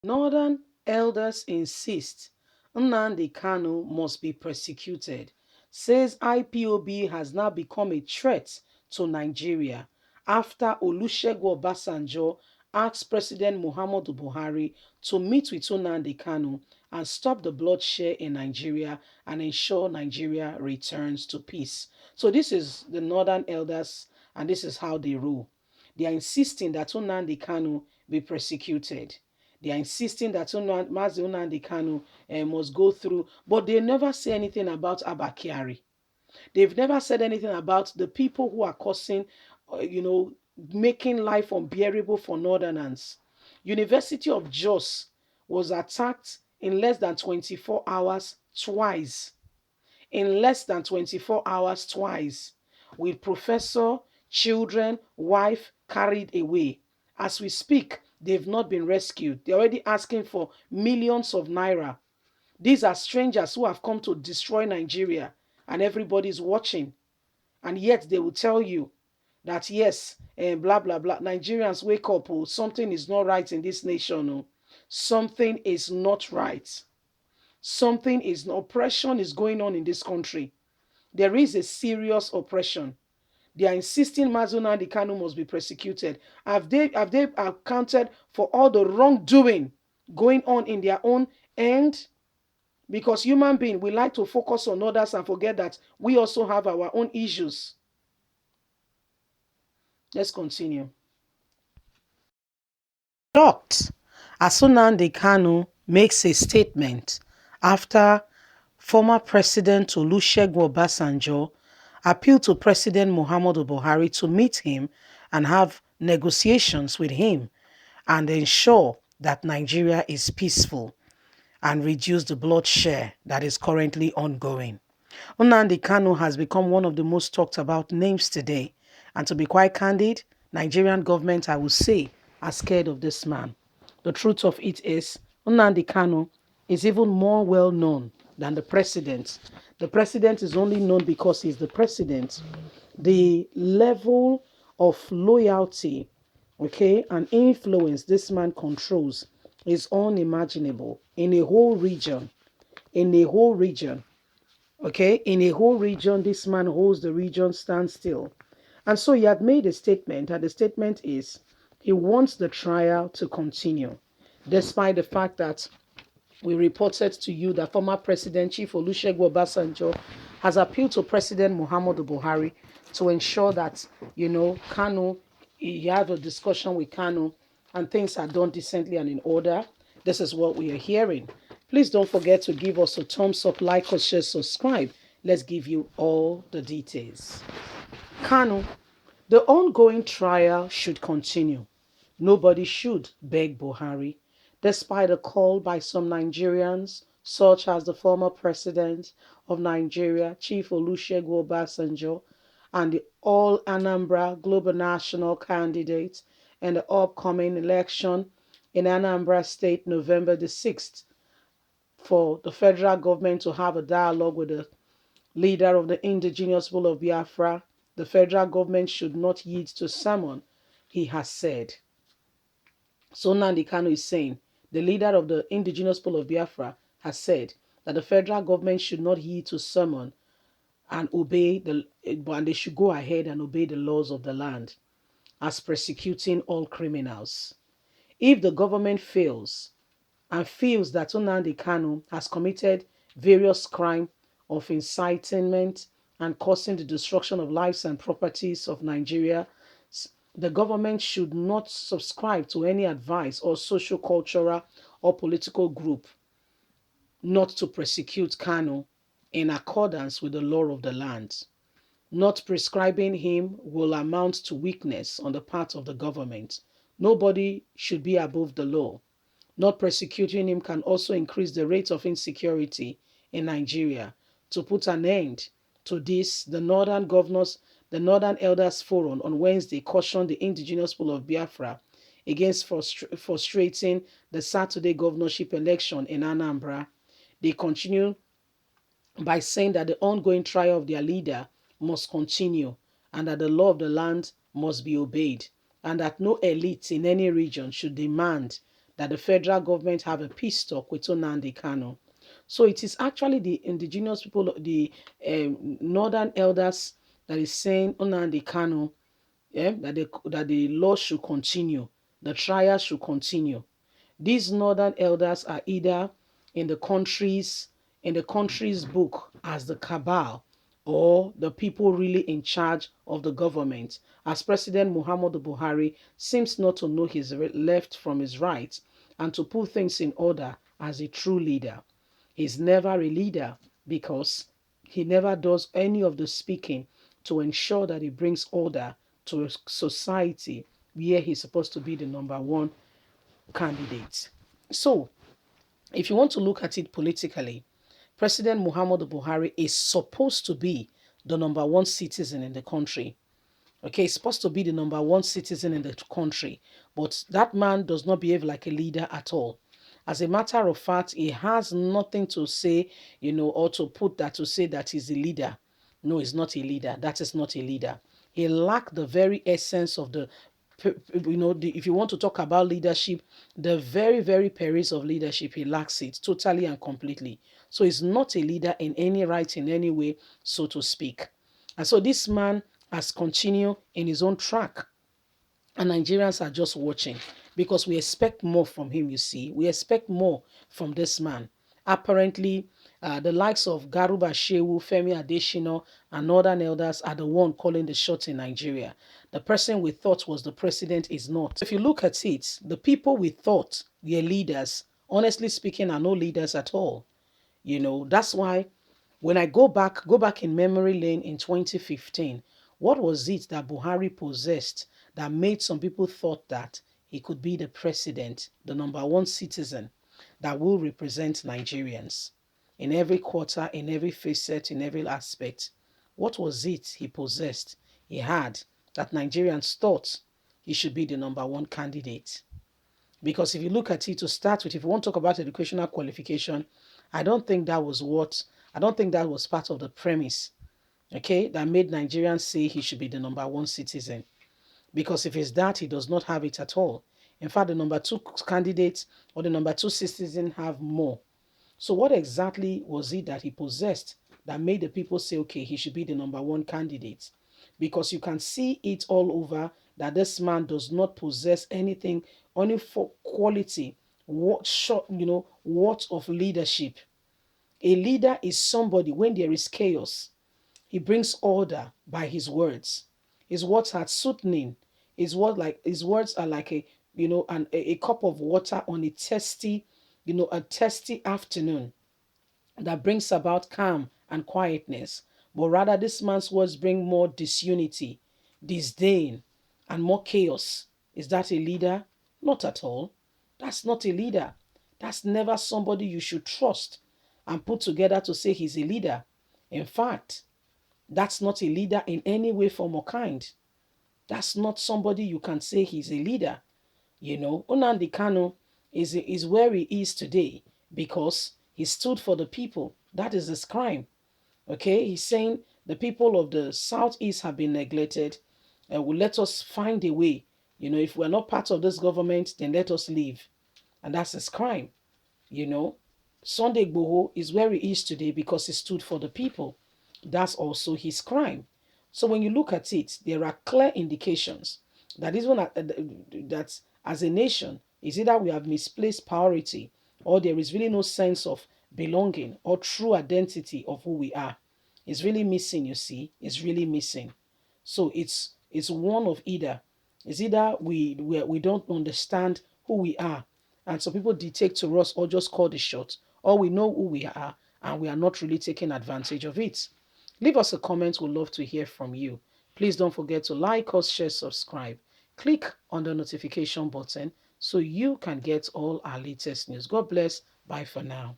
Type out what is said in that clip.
Northern elders insist Nnamdi Kanu must be persecuted, says IPOB has now become a threat to Nigeria after Olusegun Obasanjo asked President Muhammadu Buhari to meet with Nnamdi Kanu and stop the bloodshed in Nigeria and ensure Nigeria returns to peace. So this is the Northern elders and this is how they rule. They are insisting that Nnamdi Kanu be persecuted. They are insisting that Mazi Nnamdi Kanu must go through, but they never say anything about Abakari. They've never said anything about the people who are causing, making life unbearable for Northerners. University of Jos was attacked in less than 24 hours twice. In less than 24 hours twice, with professor, children, wife carried away. As we speak, they've not been rescued. They're already asking for millions of naira. These are strangers who have come to destroy Nigeria, and everybody's watching. And yet they will tell you that yes, and blah blah blah. Nigerians wake up, oh, something is not right in this nation. Oh. Something is not right. Something is oppression is going on in this country. There is a serious oppression. They are insisting Mazuna and Kanu must be persecuted. Have they accounted for all the wrongdoing going on in their own end? Because human beings, we like to focus on others and forget that we also have our own issues. Let's continue. Shocked as Nnamdi Kanu makes a statement after former President Olusegun Obasanjo appealed to President Muhammadu Buhari to meet him and have negotiations with him and ensure that Nigeria is peaceful and reduce the bloodshed that is currently ongoing. Nnamdi Kanu has become one of the most talked about names today. And to be quite candid, Nigerian government, I would say, are scared of this man. The truth of it is, Nnamdi Kanu is even more well known than the president. The president is only known because he's the president. The level of loyalty, okay, and influence this man controls is unimaginable in a whole region. In a whole region. Okay, in a whole region, this man holds the region standstill. And so he had made a statement, and the statement is he wants the trial to continue, despite the fact that we reported to you that former President Chief Olusegun Obasanjo has appealed to President Muhammadu Buhari to ensure that, Kanu, he had a discussion with Kanu and things are done decently and in order. This is what we are hearing. Please don't forget to give us a thumbs up, like or share, subscribe. Let's give you all the details. Kanu, the ongoing trial should continue. Nobody should beg Buhari, despite a call by some Nigerians, such as the former president of Nigeria, Chief Olusegun Obasanjo, and the all Anambra global national candidates in the upcoming election in Anambra State, November the 6th, for the federal government to have a dialogue with the leader of the indigenous people of Biafra. The federal government should not yield to summon, he has said. So Nnamdi Kanu is saying, the leader of the indigenous people of Biafra has said that the federal government should not heed to summon and and they should go ahead and obey the laws of the land as persecuting all criminals. If the government fails and feels that Nnamdi Kanu has committed various crimes of incitement and causing the destruction of lives and properties of Nigeria, the government should not subscribe to any advice or social, cultural, or political group not to persecute Kanu in accordance with the law of the land. Not prescribing him will amount to weakness on the part of the government. Nobody should be above the law. Not persecuting him can also increase the rate of insecurity in Nigeria. To put an end to this, the Northern Elders Forum on Wednesday cautioned the indigenous people of Biafra against frustrating the Saturday governorship election in Anambra. They continue by saying that the ongoing trial of their leader must continue and that the law of the land must be obeyed and that no elite in any region should demand that the federal government have a peace talk with Nnamdi Kanu. So it is actually the indigenous people, the northern elders, that is saying Nnamdi Kanu, that the law should continue, the trial should continue. These northern elders are either in the country's book as the cabal, or the people really in charge of the government, as President Muhammadu Buhari seems not to know his left from his right and to put things in order as a true leader. He's never a leader because he never does any of the speaking to ensure that he brings order to a society where he's supposed to be the number one candidate. So, if you want to look at it politically, President Muhammadu Buhari is supposed to be the number one citizen in the country. Okay, he's supposed to be the number one citizen in the country, but that man does not behave like a leader at all. As a matter of fact, he has nothing to say, or to put that to say that he's a leader. No, he's not a leader. That is not a leader. He lacked the very essence of if you want to talk about leadership, the very, very perils of leadership, he lacks it totally and completely. So he's not a leader in any right, in any way, so to speak. And so this man has continued in his own track. And Nigerians are just watching because we expect more from him, you see. We expect more from this man. Apparently, the likes of Garuba Shehu, Femi Adesina, and northern elders are the one calling the shots in Nigeria. The person we thought was the president is not. If you look at it, the people we thought were leaders, honestly speaking, are no leaders at all. That's why when I go back in memory lane in 2015, what was it that Buhari possessed that made some people thought that he could be the president, the number one citizen that will represent Nigerians in every quarter, in every facet, in every aspect? What was it he possessed, he had, that Nigerians thought he should be the number one candidate? Because if you look at it, to start with, if you want to talk about educational qualification, I don't think that was part of the premise, okay, that made Nigerians say he should be the number one citizen. Because if it's that, he does not have it at all. In fact, the number two candidate or the number two citizen have more. So what exactly was it that he possessed that made the people say, okay, he should be the number one candidate? Because you can see it all over that this man does not possess anything, only for quality, what of leadership. A leader is somebody, when there is chaos, he brings order by his words. His words are soothing. His words are like a cup of water on a thirsty afternoon that brings about calm and quietness. But rather, this man's words bring more disunity, disdain, and more chaos. Is that a leader? Not at all. That's not a leader. That's never somebody you should trust and put together to say he's a leader. In fact, that's not a leader in any way, form, or kind. That's not somebody you can say he's a leader. Nnamdi Kanu is where he is today because he stood for the people. That is his crime. Okay, he's saying the people of the southeast have been neglected. Will let us find a way. If we're not part of this government, then let us leave. And that's his crime. Sunday Igboho is where he is today because he stood for the people. That's also his crime. So when you look at it, there are clear indications that even that as a nation, is either we have misplaced priority or there is really no sense of belonging or true identity of who we are. It's really missing, you see. It's really missing. So it's one of either. It's either we don't understand who we are, and so people dictate to us or just call the shots, or we know who we are and we are not really taking advantage of it. Leave us a comment. We'd love to hear from you. Please don't forget to like us, share, subscribe. Click on the notification button so you can get all our latest news. God bless. Bye for now.